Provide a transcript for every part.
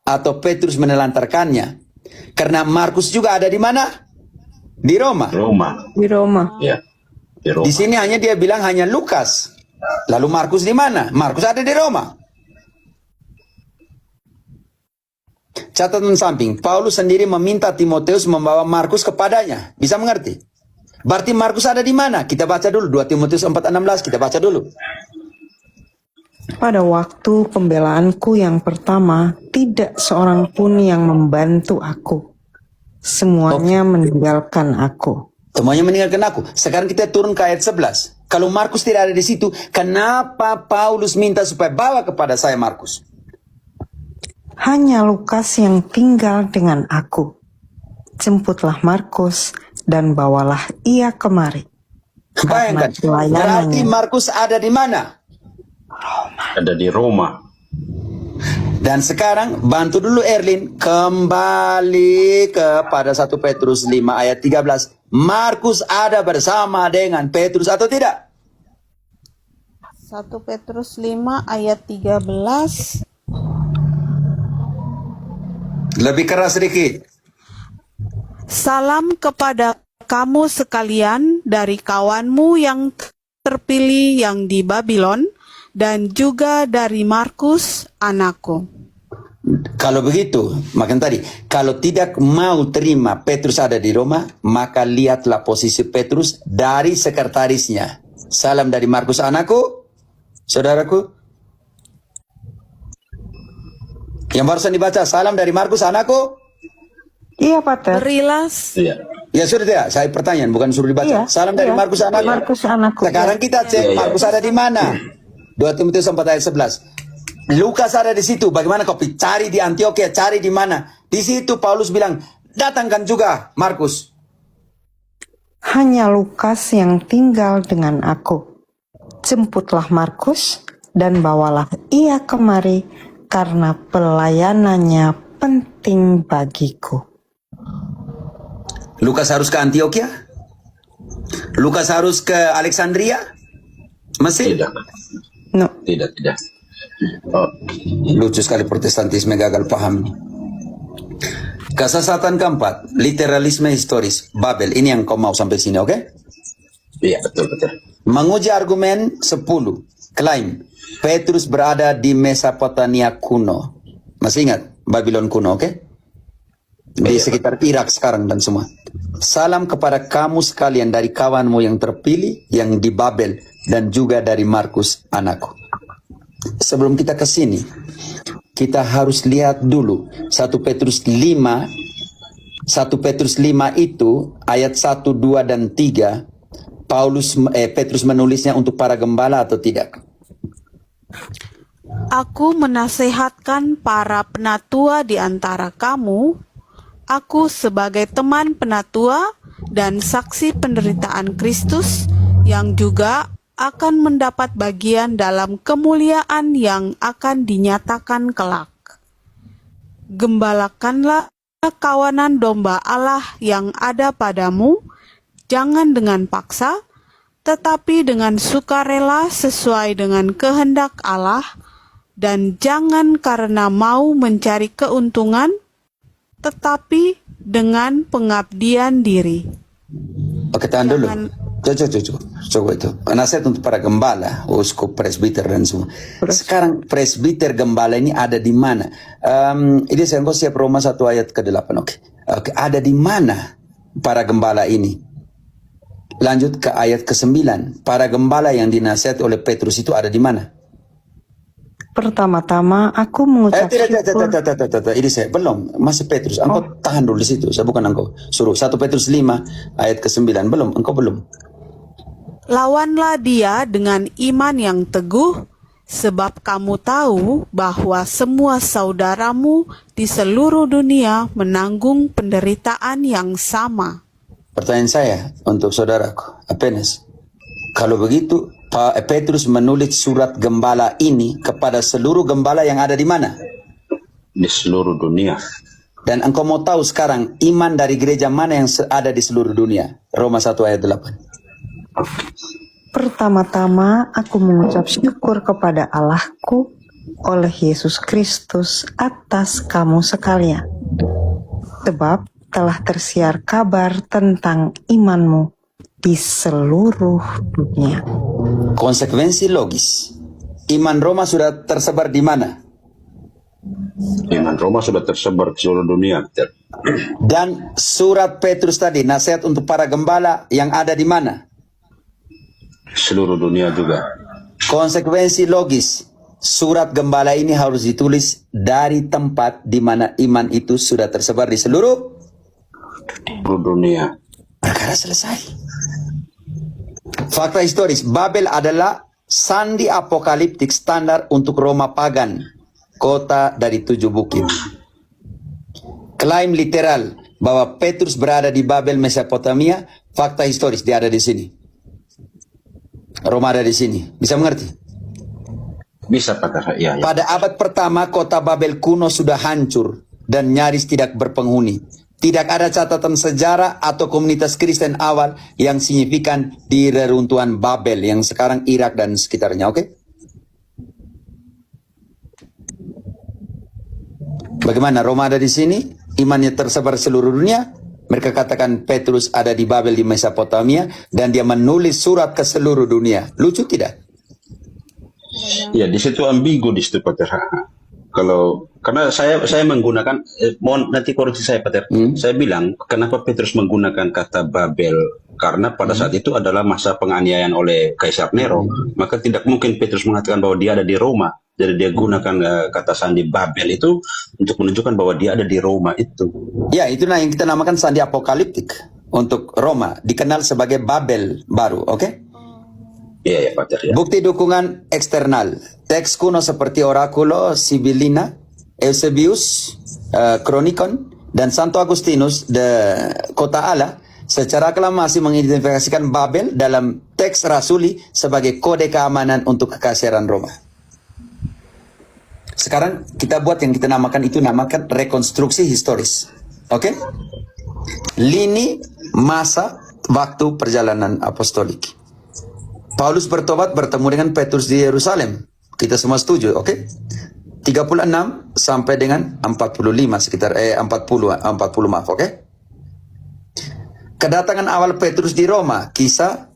atau Petrus menelantarkannya? Karena Markus juga ada di mana? Di Roma. Di Roma. Ya, di Roma. Di sini hanya dia bilang hanya Lukas. Lalu Markus di mana? Markus ada di Roma. Catatan samping, Paulus sendiri meminta Timotius membawa Markus kepadanya. Bisa mengerti? Berarti Markus ada di mana? Kita baca dulu 2 Timotius 4:16, kita baca dulu. Pada waktu pembelaanku yang pertama, tidak seorang pun yang membantu aku. Semuanya meninggalkan aku. Semuanya meninggalkan aku. Sekarang kita turun ke ayat 11. Kalau Markus tidak ada di situ, kenapa Paulus minta supaya bawa kepada saya Markus? Hanya Lukas yang tinggal dengan aku. Jemputlah Markus dan bawalah ia kemari. Bayangkan, Karena berarti pelayanannya. Markus ada di mana? Ada di Roma. Dan sekarang bantu dulu Erlin kembali kepada 1 Petrus 5 ayat 13. Markus ada bersama dengan Petrus atau tidak? 1 Petrus 5 ayat 13. Lebih keras sedikit. Salam kepada kamu sekalian dari kawanmu yang terpilih yang di Babylon, dan juga dari Markus anakku. Kalau begitu, makan tadi, kalau tidak mau terima Petrus ada di Roma, maka lihatlah posisi Petrus dari sekretarisnya. Salam dari Markus anakku, saudaraku. Yang barusan dibaca, salam dari Markus anakku. Iya, Pater. Berilah Iya. Ya sudah ya, saya pertanyaan, bukan suruh dibaca. Iya, Salam dari iya. Markus anakku. Markus anakku. Sekarang kita cek Iya. Markus ada di mana? 2 Timotius 4 ayat 11. Lukas ada di situ. Bagaimana kau cari di Antioquia, cari di mana? Di situ Paulus bilang, datangkan juga Markus. Hanya Lukas yang tinggal dengan aku. Jemputlah Markus dan bawalah ia kemari karena pelayanannya penting bagiku. Lukas harus ke Antioquia? Lukas harus ke Alexandria? Mesir? Tidak. No. Tidak. Oh, Lucu sekali protestantisme gagal paham. Kesesatan keempat, literalisme historis, Babel. Ini yang kau mau sampai sini, oke? iya, betul. Menguji argumen 10. Klaim, Petrus berada di Mesopotamia kuno. Masih ingat? Babylon kuno, oke? Di sekitar Irak sekarang dan semua. Salam kepada kamu sekalian dari kawanmu yang terpilih, yang di Babel, dan juga dari Markus anakku. Sebelum kita ke sini, kita harus lihat dulu 1 Petrus 5. 1 Petrus 5 itu ayat 1, 2, dan 3. Petrus menulisnya untuk para gembala atau tidak? Aku menasehatkan para penatua di antara kamu. Aku sebagai teman penatua dan saksi penderitaan Kristus yang juga akan mendapat bagian dalam kemuliaan yang akan dinyatakan kelak. Gembalakanlah kawanan domba Allah yang ada padamu, jangan dengan paksa, tetapi dengan sukarela sesuai dengan kehendak Allah, dan jangan karena mau mencari keuntungan, tetapi dengan pengabdian diri. Oke, tahan dulu. Jangan- Coba itu. Nasihat untuk para gembala, uskup, presbiter, dan semua. Sekarang presbiter gembala ini ada di mana? Ini saya siap Roma 1 ayat ke-8. Oke, ada di mana para gembala ini? Lanjut ke ayat ke-9. Para gembala yang dinasihati oleh Petrus itu ada di mana? Pertama-tama aku mengucap Tidak. syukur. Ini saya belum. Masih Petrus. Engkau tahan dulu di situ. Saya bukan engkau. Suruh 1 Petrus 5 ayat ke-9. Belum. Engkau belum. Lawanlah dia dengan iman yang teguh, sebab kamu tahu bahwa semua saudaramu di seluruh dunia menanggung penderitaan yang sama. Pertanyaan saya untuk saudaraku, Apenes. Kalau begitu, Pak Petrus menulis surat gembala ini kepada seluruh gembala yang ada di mana? Di seluruh dunia. Dan engkau mau tahu sekarang iman dari gereja mana yang ada di seluruh dunia? Roma 1 ayat 8. Pertama-tama aku mengucap syukur kepada Allahku oleh Yesus Kristus atas kamu sekalian. Sebab telah tersiar kabar tentang imanmu di seluruh dunia. Konsekuensi logis. Iman Roma sudah tersebar di mana? Iman Roma sudah tersebar di seluruh dunia. Peter. Dan surat Petrus tadi, nasihat untuk para gembala yang ada di mana? Seluruh dunia juga. Konsekuensi logis. Surat gembala ini harus ditulis dari tempat di mana iman itu sudah tersebar di seluruh dunia. perkara selesai. Fakta historis, Babel adalah sandi apokaliptik standar untuk Roma pagan, kota dari 7 bukit. Klaim literal bahwa Petrus berada di Babel, Mesopotamia, fakta historis, dia ada di sini. Roma ada di sini. Bisa mengerti? Bisa Pak. Ya, ya. Pada abad pertama, kota Babel kuno sudah hancur dan nyaris tidak berpenghuni. Tidak ada catatan sejarah atau komunitas Kristen awal yang signifikan di reruntuhan Babel yang sekarang Irak dan sekitarnya, oke? Bagaimana Roma ada di sini? Imannya tersebar seluruh dunia. Mereka katakan Petrus ada di Babel di Mesopotamia dan dia menulis surat ke seluruh dunia. Lucu tidak? Ya, di situ ambigu di situ Pak. Kalau karena saya menggunakan mohon nanti koreksi saya Pak. Saya bilang kenapa Petrus menggunakan kata Babel karena pada saat itu adalah masa penganiayaan oleh Kaisar Nero, maka tidak mungkin Petrus mengatakan bahwa dia ada di Roma. Jadi dia gunakan kata sandi Babel itu untuk menunjukkan bahwa dia ada di Roma itu. Ya, itulah yang kita namakan sandi apokaliptik untuk Roma, dikenal sebagai Babel baru, oke? Iya ya Pak. Ya. Bukti dukungan eksternal. Teks kuno seperti Oraculo, Sibilina, Eusebius, Kronikon, dan Santo Agustinus de Kota Allah secara aklamasi mengidentifikasikan Babel dalam teks rasuli sebagai kode keamanan untuk kekaisaran Roma. Sekarang kita buat yang kita namakan rekonstruksi historis. Oke? Lini masa waktu perjalanan apostolik. Paulus bertobat bertemu dengan Petrus di Yerusalem. Kita semua setuju, oke? 36 sampai dengan 45 sekitar 40 maaf, oke? Kedatangan awal Petrus di Roma, Kisah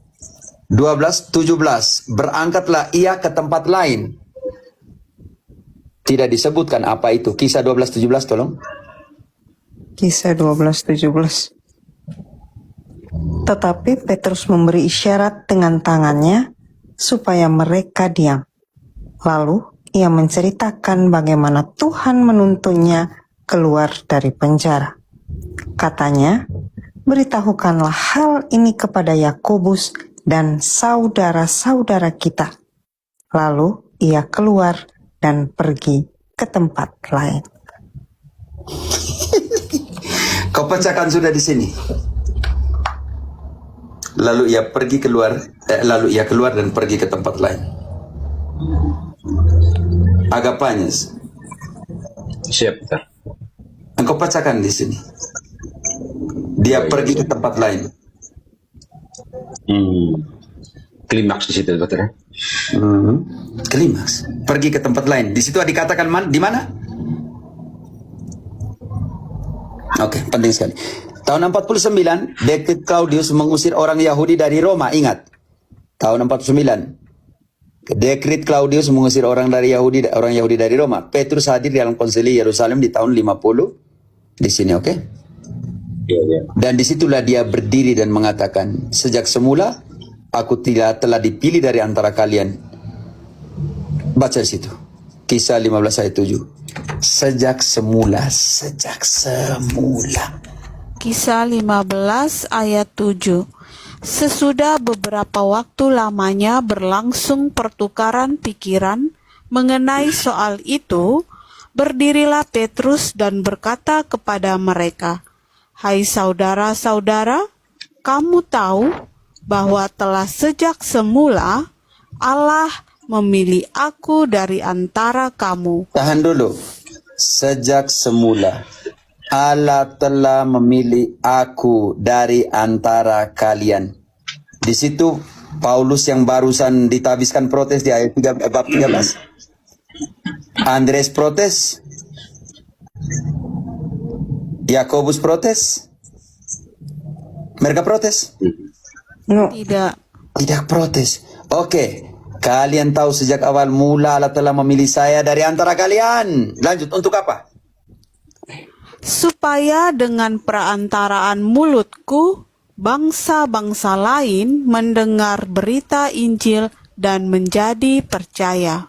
12:17. Berangkatlah ia ke tempat lain. Tidak disebutkan apa itu. Kisah 12:17 tolong. Kisah 12:17. Tetapi Petrus memberi isyarat dengan tangannya supaya mereka diam. Lalu ia menceritakan bagaimana Tuhan menuntunnya keluar dari penjara. Katanya, beritahukanlah hal ini kepada Yakobus dan saudara-saudara kita. Lalu ia keluar dan pergi ke tempat lain. Kau pecahkan sudah di sini. Lalu ia keluar dan pergi ke tempat lain. Agapannya. Siap Pak. Engkau pecahkan di sini. Dia pergi ke tempat lain. Klimaks di situ Pak. Klimaks. Pergi ke tempat lain. Di situ dikatakan di mana? Oke, penting sekali. Tahun 49, Dekret Claudius mengusir orang Yahudi dari Roma. Ingat, tahun 49, Dekret Claudius mengusir orang Yahudi dari Roma. Petrus hadir dalam konsili Yerusalem di tahun 50 di sini, oke? Iya. Dan disitulah dia berdiri dan mengatakan, sejak semula aku telah dipilih dari antara kalian. Baca di situ, Kisah 15 ayat 7. Sejak semula. Kisah 15 ayat 7. Sesudah beberapa waktu lamanya berlangsung pertukaran pikiran mengenai soal itu, berdirilah Petrus dan berkata kepada mereka, "Hai saudara-saudara, kamu tahu bahwa telah sejak semula Allah memilih aku dari antara kamu." Tahan dulu. Sejak semula Allah telah memilih aku dari antara kalian. Di situ Paulus yang barusan ditabiskan protes di ayat 3, bab 13. Andres protes. Yakobus protes. Mereka protes? No, Tidak. Tidak protes. Oke. Kalian tahu sejak awal mula Allah telah memilih saya dari antara kalian. Lanjut, untuk apa? Supaya dengan perantaraan mulutku, bangsa-bangsa lain mendengar berita Injil dan menjadi percaya.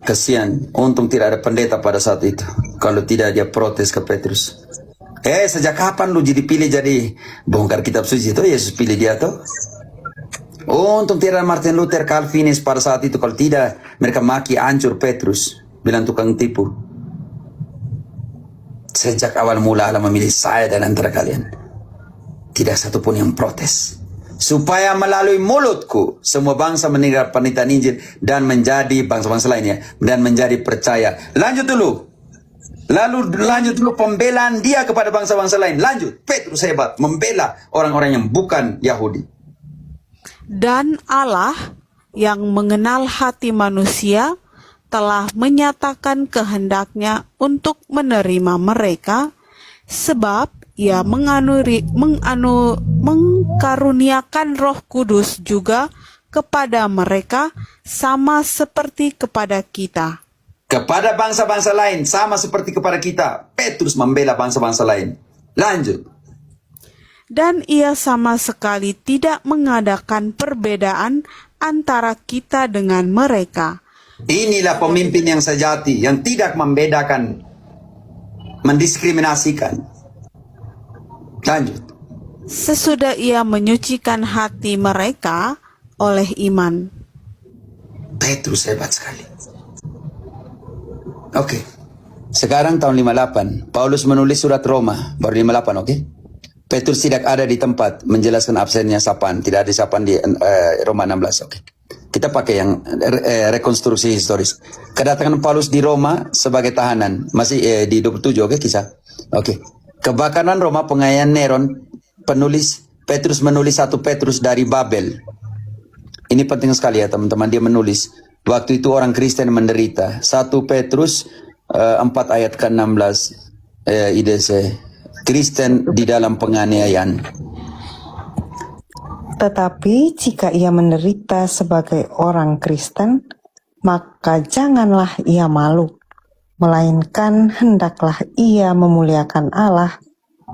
Kesian, untung tidak ada pendeta pada saat itu. Kalau tidak dia protes ke Petrus. Sejak kapan lu dipilih jadi bongkar kitab suci itu? Yesus pilih dia tuh. Untung tidak ada Martin Luther, Calvinis pada saat itu. Kalau tidak, mereka maki hancur Petrus. Bilang tukang tipu. Sejak awal mula Allah memilih saya dan antara kalian. Tidak satupun yang protes. Supaya melalui mulutku semua bangsa mendengar pernyataan Injil dan menjadi bangsa-bangsa lainnya dan menjadi percaya. Lanjut dulu. Lalu lanjut dulu pembelaan dia kepada bangsa-bangsa lain. Lanjut. Petrus hebat membela orang-orang yang bukan Yahudi. Dan Allah yang mengenal hati manusia telah menyatakan kehendaknya untuk menerima mereka, sebab Ia mengkaruniakan Roh Kudus juga kepada mereka sama seperti kepada kita. Kepada bangsa-bangsa lain sama seperti kepada kita. Petrus membela bangsa-bangsa lain. Lanjut. Dan Ia sama sekali tidak mengadakan perbedaan antara kita dengan mereka. Inilah pemimpin yang sejati, yang tidak membedakan, mendiskriminasikan. Lanjut. Sesudah Ia menyucikan hati mereka oleh iman. Petrus hebat sekali. Oke. Sekarang tahun 58, Paulus menulis surat Roma, baru 58, oke? Petrus tidak ada di tempat menjelaskan absennya sapaan, tidak ada sapaan di Roma 16, oke? Kita pakai yang rekonstruksi historis. Kedatangan Paulus di Roma sebagai tahanan, masih di 27, oke, kisah. Oke. Kebakaran Roma, pengayaan Neron, Petrus menulis 1 Petrus dari Babel. Ini penting sekali ya teman-teman, dia menulis. Waktu itu orang Kristen menderita. 1 Petrus 4 ayat ke-16 IDC. Kristen di dalam penganiayaan. tetapi jika ia menderita sebagai orang Kristen, maka janganlah ia malu, melainkan hendaklah ia memuliakan Allah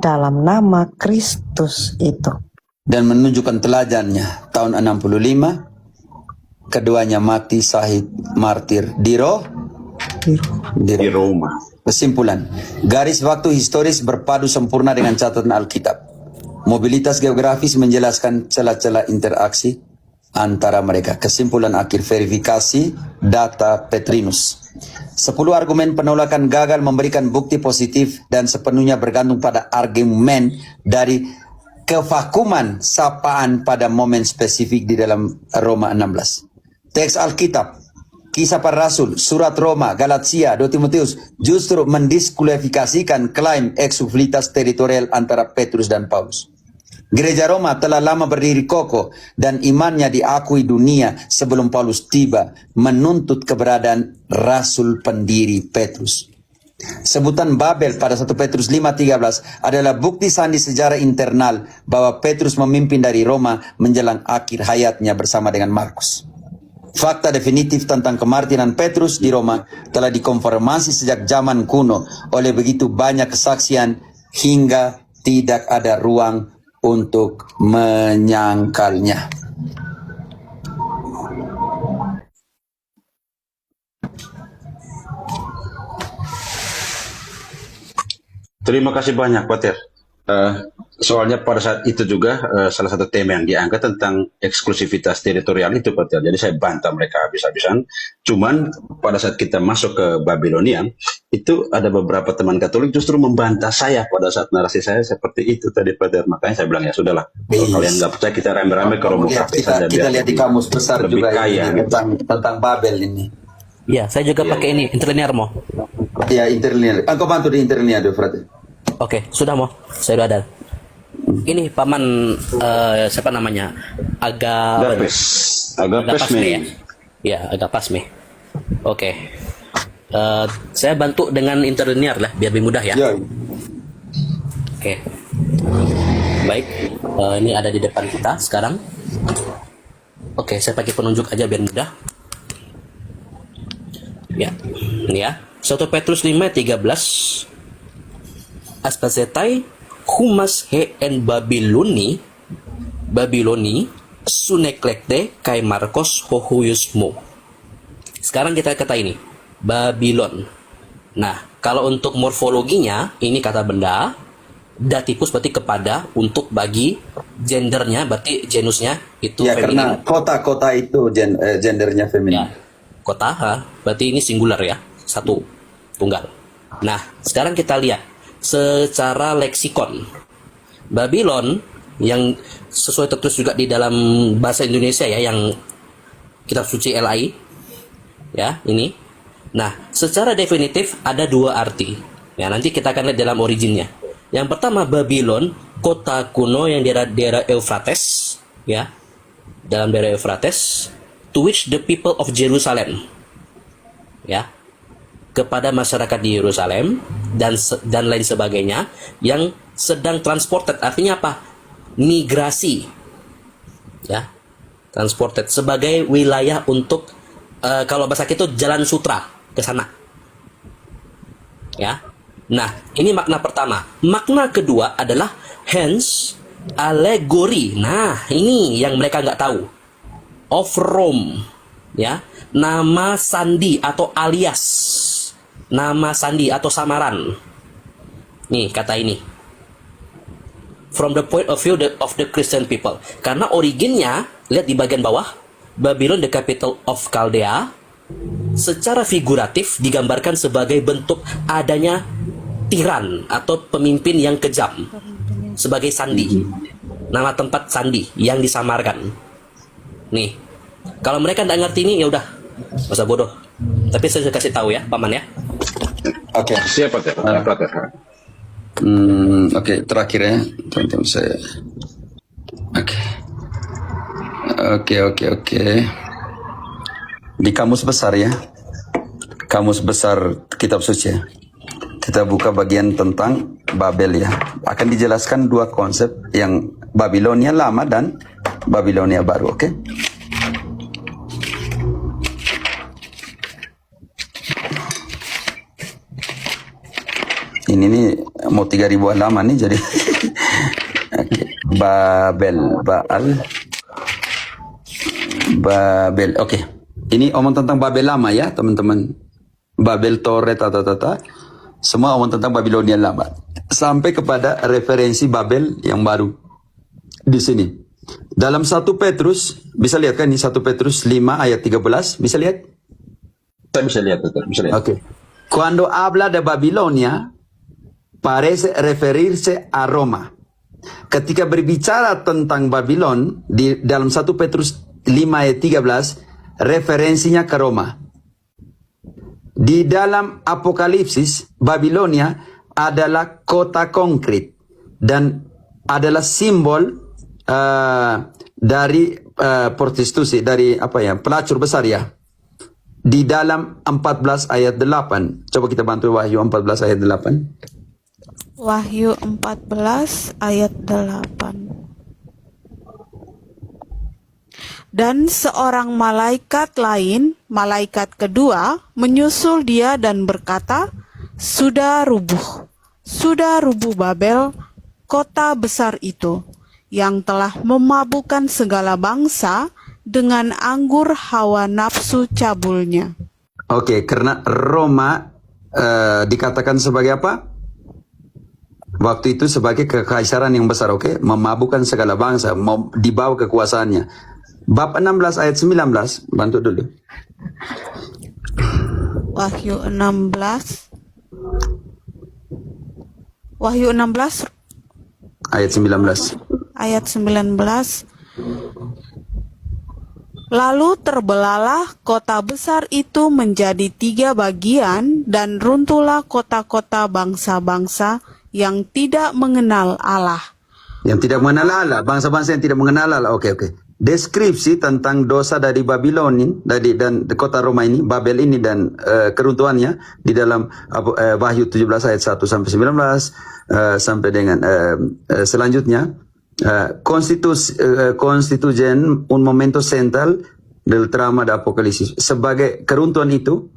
dalam nama Kristus itu. Dan menunjukkan teladannya. Tahun 65, keduanya mati syahid martir di Roma. Kesimpulan, garis waktu historis berpadu sempurna dengan catatan Alkitab. Mobilitas geografis menjelaskan celah-celah interaksi antara mereka. Kesimpulan akhir, verifikasi data Petrinus. 10 argumen penolakan gagal memberikan bukti positif dan sepenuhnya bergantung pada argumen dari kevakuman sapaan pada momen spesifik di dalam Roma 16. Teks Alkitab, Kisah Para Rasul, Surat Roma, Galatia, 2 Timotius justru mendiskualifikasikan klaim eksklusivitas teritorial antara Petrus dan Paulus. Gereja Roma telah lama berdiri kokoh dan imannya diakui dunia sebelum Paulus tiba, menuntut keberadaan Rasul pendiri Petrus. Sebutan Babel pada 1 Petrus 5:13 adalah bukti sandi sejarah internal bahwa Petrus memimpin dari Roma menjelang akhir hayatnya bersama dengan Markus. Fakta definitif tentang kemartiran Petrus di Roma telah dikonfirmasi sejak zaman kuno oleh begitu banyak kesaksian hingga tidak ada ruang untuk menyangkalnya. Terima kasih banyak, Pater. Soalnya pada saat itu juga salah satu tema yang diangkat tentang eksklusivitas teritorial itu, Pater. Jadi saya bantah mereka habis-habisan. Cuman pada saat kita masuk ke Babilonia, itu ada beberapa teman Katolik justru membantah saya pada saat narasi saya seperti itu tadi, Pater. Makanya saya bilang ya sudahlah. Kalau kalian nggak percaya kita rame-rame ke Romo Cafe saja. Kita lihat di kamus besar lebih juga kaya, ini gitu. tentang Babel ini. Ya, saya juga pakai ini, interlinear mo. Ya, interlinear. Engkau bantu di interlinear, frate. Oke, sudah mo. Saya sudah ada. Ini paman siapa namanya? Agapes Agapes me. ya. Ya, Agapes me. Oke. Saya bantu dengan interlinear lah biar lebih mudah ya. Ya. Oke. Baik. Ini ada di depan kita sekarang. Oke, saya pakai penunjuk aja biar mudah. Ya. Ini ya. 1 Petrus 5:13. Aspasetai humas he en Babiloni suneklekte kai Markos hohuyusmo. Sekarang kita kata ini Babylon. Nah, kalau untuk morfologinya ini kata benda, datifus berarti kepada, untuk bagi, gendernya berarti genusnya itu Ya, feminin. karena kota-kota itu gendernya feminin. Ya. Kota berarti ini singular ya, satu, tunggal. Nah, sekarang kita lihat secara leksikon. Babylon yang sesuai tertulis juga di dalam bahasa Indonesia ya, yang kitab suci LAI ya, ini. Nah, secara definitif ada dua arti. Ya, nanti kita akan lihat dalam originnya. Yang pertama, Babylon, kota kuno yang di daerah Eufrates, ya, dalam daerah Eufrates, to which the people of Jerusalem, ya, kepada masyarakat di Yerusalem dan lain sebagainya yang sedang transported. Artinya apa? Migrasi, ya, transported sebagai wilayah untuk kalau bahasa kita jalan sutra ke sana, ya. Nah, ini makna pertama. Makna kedua adalah hence allegory. Nah, ini yang mereka nggak tahu. Of Rome, ya, nama sandi atau alias, nama sandi atau samaran. Nih kata ini. From the point of view of the Christian people. Karena originnya, lihat di bagian bawah, Babylon the capital of Chaldea, secara figuratif digambarkan sebagai bentuk adanya tiran atau pemimpin yang kejam, sebagai sandi, nama tempat sandi yang disamarkan. Nih, kalau mereka nggak ngerti ini ya udah, masa bodoh. Tapi saya kasih tahu ya, Paman ya. Oke. Siapa teh? Apa teh? Oke, terakhir ya, teman-teman saya. Oke. Di kamus besar ya, kamus besar kitab suci ya. Kita buka bagian tentang Babel ya. Akan dijelaskan dua konsep, yang Babilonia lama dan Babilonia baru, oke? Ini nih mau 3000 halaman nih jadi. Oke. Babel. Oke. Ini omong tentang Babel lama ya, teman-teman. Babel Tore tata. Semua omong tentang Babilonia lama. Sampai kepada referensi Babel yang baru. Di sini. Dalam 1 Petrus, bisa lihat kan ini 1 Petrus 5 ayat 13, bisa lihat? Saya bisa lihat, bisa lihat. Oke. Cuando habla de Babilonia, parece referirse a Roma. Ketika berbicara tentang Babylon di dalam 1 Petrus 5 ayat 13, referensinya ke Roma. Di dalam Apokalipsis, Babilonia adalah kota konkret dan adalah simbol dari prostitusi, dari pelacur besar ya. Di dalam 14 ayat 8. Coba kita bantu Wahyu 14 ayat 8. Wahyu 14 ayat 8. Dan seorang malaikat lain, malaikat kedua, menyusul dia dan berkata, sudah rubuh Babel, kota besar itu, yang telah memabukkan segala bangsa dengan anggur hawa nafsu cabulnya. Oke, karena Roma dikatakan sebagai apa? Waktu itu sebagai kekaisaran yang besar, oke? Memabukkan segala bangsa, dibawa kekuasaannya. Bab 16 ayat 19, bantu dulu. Wahyu 16 Ayat 19. ayat 19. Lalu terbelalah kota besar itu menjadi 3 bagian, dan runtuhlah kota-kota bangsa-bangsa yang tidak mengenal Allah. Yang tidak mengenal Allah, bangsa-bangsa yang tidak mengenal Allah. Oke. deskripsi tentang dosa dari Babylon ini, dan kota Roma ini, Babel ini dan keruntuhannya di dalam Wahyu 17 ayat 1 sampai 19 sampai dengan selanjutnya. Constituyen un momento central del trama de Apocalipsis. Sebagai keruntuhan itu,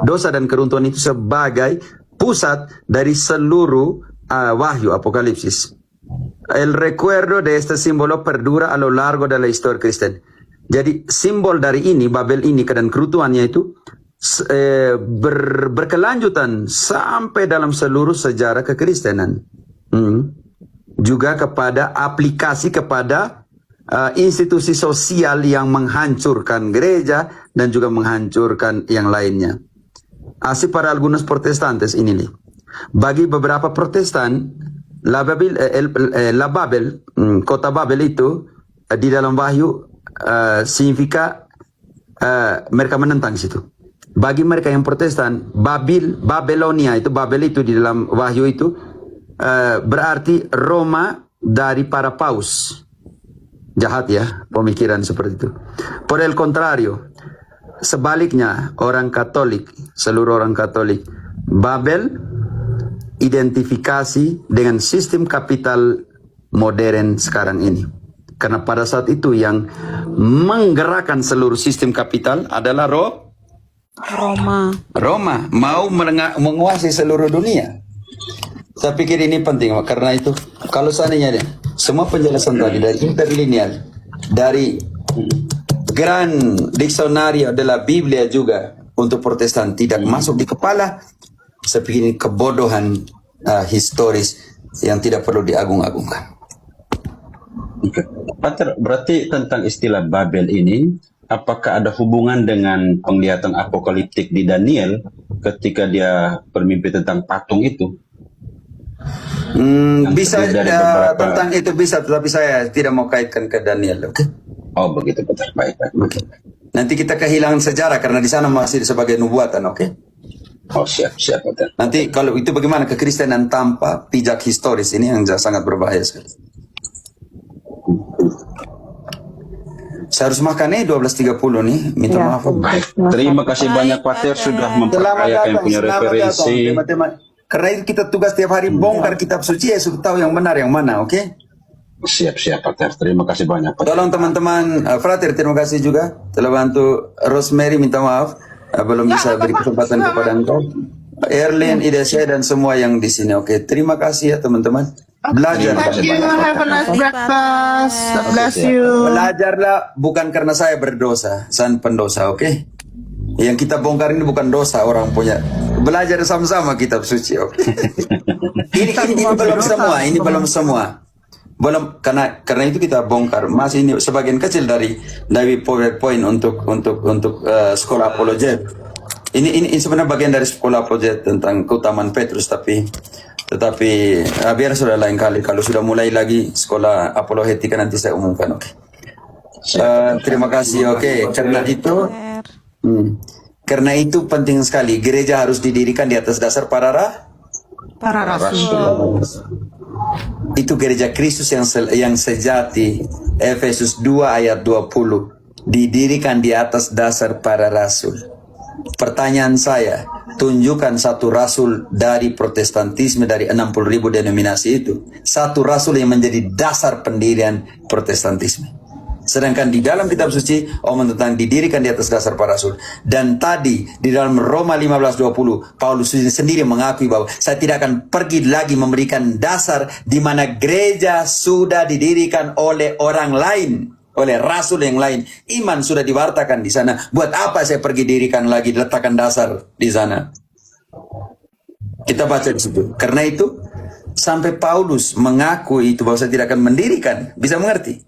dosa dan keruntuhan itu sebagai pusat dari seluruh Wahyu Apocalipsis. El recuerdo de este símbolo perdura a lo largo de la historia cristiana. Jadi simbol dari ini, Babel ini dan keruntuhannya itu berkelanjutan sampai dalam seluruh sejarah kekristenan. Juga kepada aplikasi kepada institusi sosial yang menghancurkan gereja dan juga menghancurkan yang lainnya. Así para algunos protestantes ini nih. Bagi beberapa Protestan, Babel, kota Babel itu di dalam Wahyu significa mereka menentang situ. Bagi mereka yang Protestan, Babelonia itu, Babel itu di dalam Wahyu itu berarti Roma dari para paus. Jahat ya pemikiran seperti itu. Por el contrario, sebaliknya seluruh orang Katolik, Babel identifikasi dengan sistem kapital modern sekarang ini. Karena pada saat itu yang menggerakkan seluruh sistem kapital adalah Roma mau menguasai seluruh dunia. Saya pikir ini penting, karena itu kalau seandainya semua penjelasan tadi dari interlinear, dari Gran Diccionario de la Biblia juga untuk Protestan tidak masuk di kepala, saya pikir ini kebodohan historis yang tidak perlu diagung-agungkan. Oke. Pater, berarti tentang istilah Babel ini, apakah ada hubungan dengan penglihatan apokaliptik di Daniel ketika dia bermimpi tentang patung itu? Bisa tentang itu bisa, tetapi saya tidak mau kaitkan ke Daniel. Okay? Oh begitu, Pater. Baik. Okay. Nanti kita kehilangan sejarah karena di sana masih sebagai nubuatan, oke? Okay? Oh siap, Pater. Nanti kalau itu bagaimana kekristenan tanpa pijak historis ini yang sangat berbahaya sekali. Saya harus makan 12.30 nih, minta maaf. Baik. Terima kasih banyak Pater sudah memperkayakan punya referensi. Karena itu kita tugas tiap hari bongkar kitab suci ya, supaya tahu yang benar yang mana, oke? Siap, Pater. Terima kasih banyak, Pater. Tolong teman-teman, Frater, terima kasih juga telah bantu. Rosemary minta maaf, belum bisa beri kesempatan kepada engkau. Erlin, Idesya dan semua yang di sini, oke? Terima kasih ya teman-teman. Belajar. Thank you, have a nice breakfast. Bless you. Belajarlah bukan karena saya berdosa, saya pendosa, oke? Yang kita bongkar ini bukan dosa orang punya. Belajar sama-sama kitab suci, oke? Ini belum semua. Belum, karena itu kita bongkar. Masih ini sebagian kecil dari poin untuk sekolah apologet. Ini sebenarnya bagian dari sekolah apologet tentang keutamaan Petrus, tetapi biar sudah lain kali. Kalau sudah mulai lagi sekolah apologetika nanti saya umumkan, oke? Terima kasih, oke? Karena itu penting sekali. Gereja harus didirikan di atas dasar para rasul. Itu gereja Kristus yang sejati. Efesus 2 ayat 20. Didirikan di atas dasar para rasul. Pertanyaan saya, tunjukkan satu rasul dari Protestantisme, dari 60.000 denominasi itu. Satu rasul yang menjadi dasar pendirian Protestantisme. Sedangkan di dalam kitab suci omong tentang didirikan di atas dasar para rasul. Dan tadi di dalam Roma 15:20 Paulus sendiri mengakui bahwa saya tidak akan pergi lagi memberikan dasar di mana gereja sudah didirikan oleh orang lain, oleh rasul yang lain. Iman sudah diwartakan di sana. Buat apa saya pergi dirikan lagi, letakkan dasar di sana? Kita baca di situ. Karena itu sampai Paulus mengakui itu bahwa saya tidak akan mendirikan. Bisa mengerti?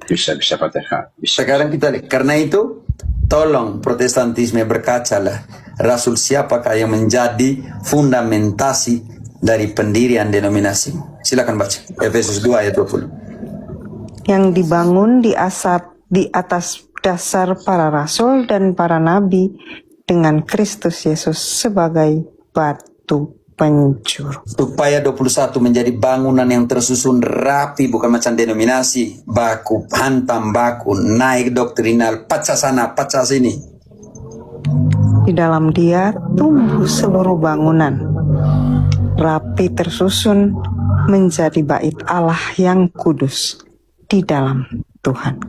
Bisa Pater. Sekarang kita lihat. Karena itu tolong Protestantisme berkacalah. Rasul siapakah yang menjadi fundamentasi dari pendirian denominasi? Silakan baca Efesus 2 ayat 20. Yang dibangun di atas dasar para rasul dan para nabi dengan Kristus Yesus sebagai batu. penjuru. Supaya 21 menjadi bangunan yang tersusun rapi, bukan macam denominasi. Baku, hantam baku, naik doktrinal, pecah sana, pecah sini. Di dalam Dia tumbuh seluruh bangunan, rapi tersusun menjadi bait Allah yang kudus di dalam Tuhan.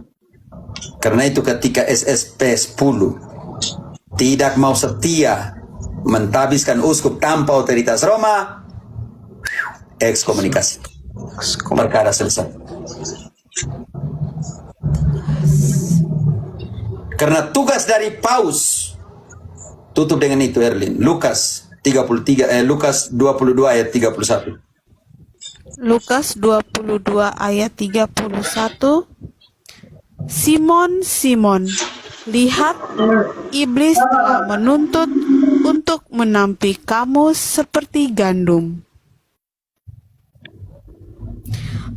Karena itu ketika SSP 10 tidak mau setia mentabiskan uskup tanpa otoritas Roma, ekskomunikasi. Perkara selesai. Karena tugas dari Paus, tutup dengan itu Erlin, Lukas 22 ayat 31. Lukas 22 ayat 31. Simon, Simon, lihat, iblis telah menuntut untuk menampi kamu seperti gandum.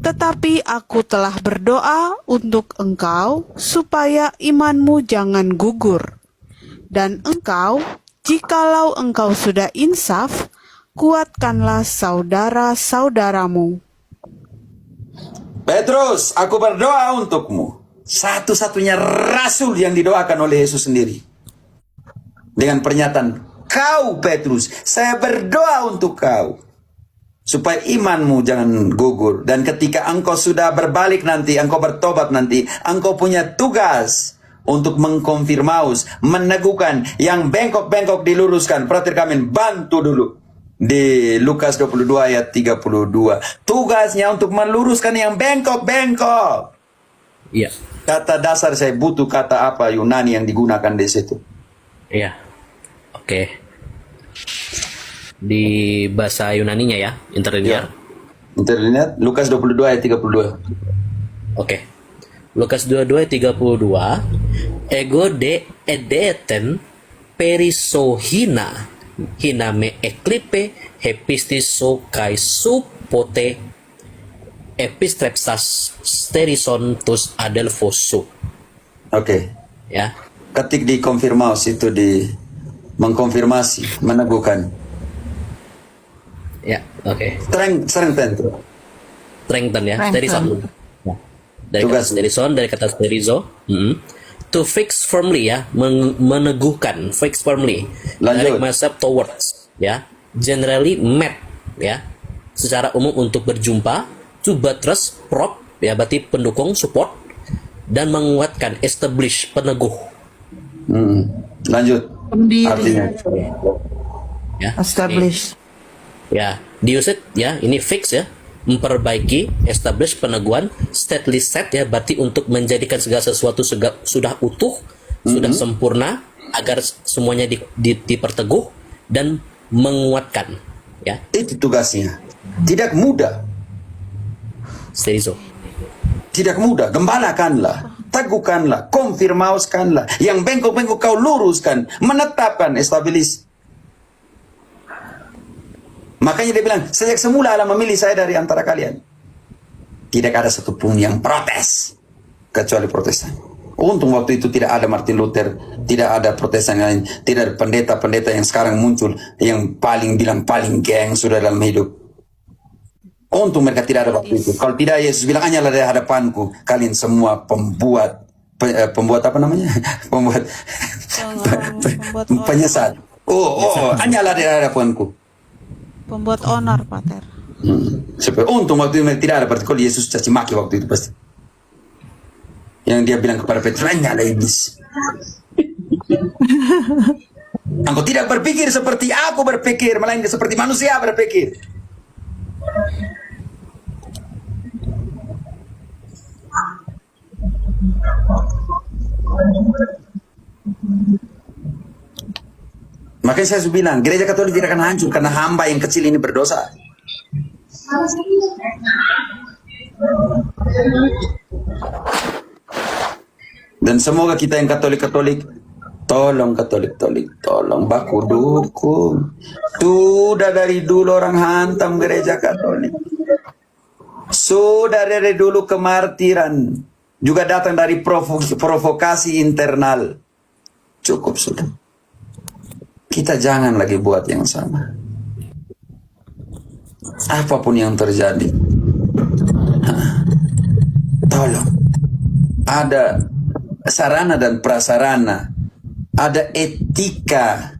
Tetapi aku telah berdoa untuk engkau supaya imanmu jangan gugur. Dan engkau, jikalau engkau sudah insaf, kuatkanlah saudara-saudaramu. Petrus, aku berdoa untukmu. Satu-satunya rasul yang didoakan oleh Yesus sendiri. Dengan pernyataan, kau Petrus, saya berdoa untuk kau. Supaya imanmu jangan gugur. Dan ketika engkau sudah berbalik nanti, engkau bertobat nanti, engkau punya tugas untuk mengkonfirmaus, meneguhkan, yang bengkok-bengkok diluruskan. Perhatikan kami, bantu dulu. Di Lukas 22 ayat 32. Tugasnya untuk meluruskan yang bengkok-bengkok. Iya. Kata dasar saya butuh kata apa Yunani yang digunakan di situ. Iya. Oke. Di bahasa Yunaninya ya, interlinear. Interlinear Lukas 22 ayat 32. Oke. Lukas 22 ayat 32. Ego de edeten perisohina hiname eklipe hepistiso kai supote epistrepsas sterison tus adelfosu. Oke. Ya. Ketik di konfirmasi itu di mengkonfirmasi, meneguhkan. Ya, oke. Sering tentu. Strengthen ya, sterison. Ya. Dari Tugas. kata sterison, dari kata sterizo. To fix firmly ya, meneguhkan, fix firmly. Lanjut. Direct myself towards ya. Generally met ya. Secara umum untuk berjumpa, to buttress, prop ya, berarti pendukung, support, dan menguatkan, establish, peneguh. Lanjut. Artinya. Ya. Establish. Ya, diusut ya, ini fix ya, memperbaiki, establish, peneguhan, stately set ya, berarti untuk menjadikan segala sesuatu sudah utuh, sudah sempurna, agar semuanya diperteguh dan menguatkan ya. Itu tugasnya. Tidak mudah. Sterizo. Tidak mudah. Gembalakanlah, teguhkanlah, konfirmauskanlah. Yang bengkok-bengkok kau luruskan, menetapkan, establish. Makanya dia bilang, sejak semula Allah memilih saya dari antara kalian. Tidak ada satupun yang protes, kecuali Protestan. Untung waktu itu tidak ada Martin Luther, tidak ada Protestan yang lain, tidak ada pendeta-pendeta yang sekarang muncul, yang paling geng sudah dalam hidup. Untung mereka tidak ada waktu itu. Kalau tidak, Yesus bilang, hanyalah dari hadapanku, kalian semua pembuat apa namanya? Penyesat. Hanyalah dari hadapanku. Pembuat onar, Pater. Untung waktu itu tidak ada partikel Yesus caci maki waktu itu pasti. Yang dia bilang kepada Petrus, hanyalah iblis. Engkau tidak berpikir seperti aku berpikir, melainkan seperti manusia berpikir. Makanya saya bilang, gereja Katolik tidak akan hancur karena hamba yang kecil ini berdosa. Dan semoga kita yang Katolik-Katolik, tolong Katolik-Katolik, tolong baku dukung. Sudah dari dulu orang hantam gereja Katolik. Sudah dari dulu kemartiran. Juga datang dari provokasi internal. Cukup sudah. Kita jangan lagi buat yang sama. apapun yang terjadi, tolong, ada sarana dan prasarana, ada etika